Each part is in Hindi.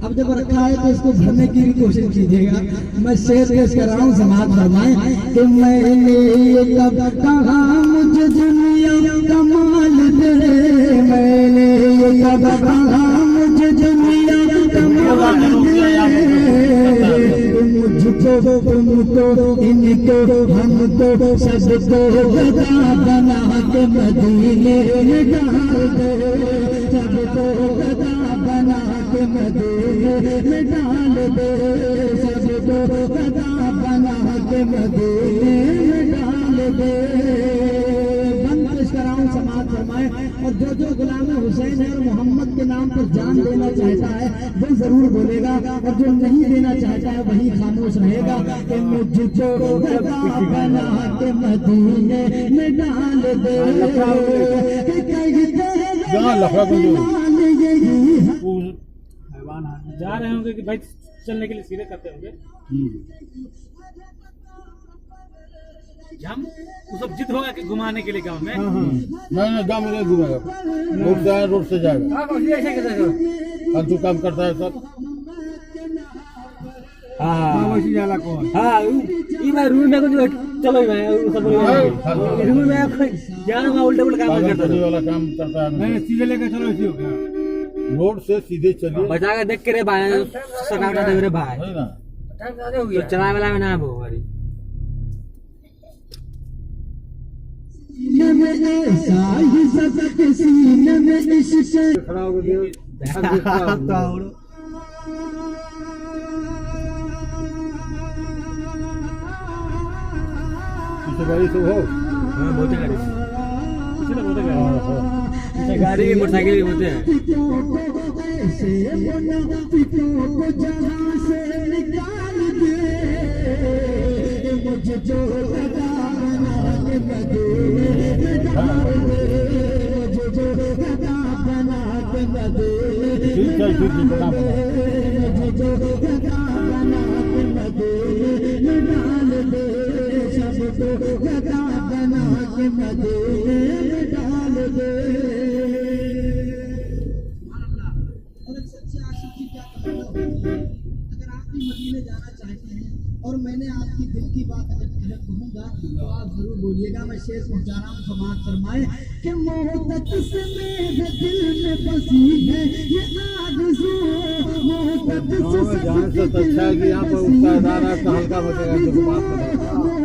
अब जब रखा है तो इसको भरने की भी कोशिश कीजिएगा। मैं शेर पेश कर रहा हूँ, समाज फरमाए कि मैंने कब कहा मुझे दुनिया कमाल दे, मैंने कब कहा मुझे दुनिया कमाल दे, मुझको तुमको इनको हमको सबको गदा बना के मदीने में डाल दे, सबको गदा बना के मदीने में डाल दे, सबको गदा बना के मदीने में डाल दे। बंद कराऊं समाज फरमाए। और जो गुलाम हुसैन और मोहम्मद के नाम पर जान देना चाहता है वो जरूर बोलेगा, और जो नहीं देना चाहता है वही खामोश रहेगा कि मुझको गदा बना के मदीने में डाल दे। जा रहे होंगे कि भाई चलने के लिए सीधे करते होंगे हम वो सब जिद होगा कि घुमाने के लिए गांव में। नहीं गांव में नहीं घूमेगा, रोड से जाएगा। तू काम करता है सब। वैसी जाला कौन? हाँ ये मैं रूम में कुछ चलो मैं सब रूम में जाना मैं उल्टा उल्टा काम करता है, वाला काम करता है। नहीं सीधे लेकर चलो, ऐसी हो गया। रोड से सीधे चलिए, बचा के देख के रे भाई सकाटा दे रे भाई ना तो चलाने वाला में ना वो गाड़ी ऐसा ही सबके सीने में इश्क खड़ा हो गया। गाड़ी से हो बहुत गाड़ी पीछे बहुत गाड़ी गाड़ी मोटरसाइकिल भी होते हैं। मदीने जाना चाहते हैं और मैंने आपकी दिल की बात अगर कहूँगा तो आप जरूर बोलिएगा। मैं शेर पहुँचा रहा हूँ, समाज फरमाए कि मोहब्बत से मेरे दिल में बसी है ये आरज़ू, मोहब्बत से अच्छा है कि यहाँ पर उसका इदारा का हल्का बचेगा। जो बात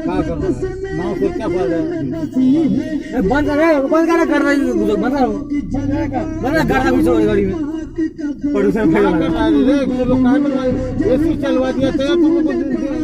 क्या करना है नाव से क्या फायदा है? बंद कर रही बंद गाड़ा घुसो गाड़ी में पड़ोसन एसी चलवा दिया तो तुम लोग को दिक्कत है।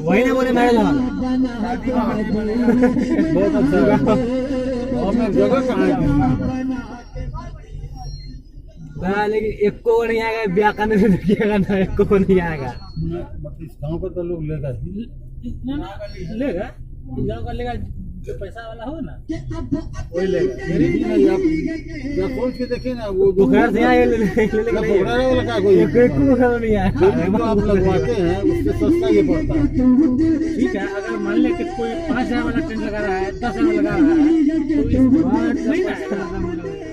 वही ना बोले मैरिज हॉल बहुत अच्छा जगह कहाँ है लेकिन एक को नहीं आएगा ब्याह करने से देखिएगा ना, एक को नहीं आएगा। इस गाँव पर तो लोग लेगा लेगा गाँव का लेगा जो पैसा वाला हो ना वही लेगा मेरी नहीं आप जब सोच के देखिए ना वो बुखार से आए ले बुखार वाला का कोई को बुखार नहीं आया जो आप लगवाते हैं उससे सस्ता ये पड़ता है। ठीक है, अगर मान ले कि कोई 5,000 वाला टेंट लगा रहा है, 10,000 लगा रहा है, तो इस बार नहीं ना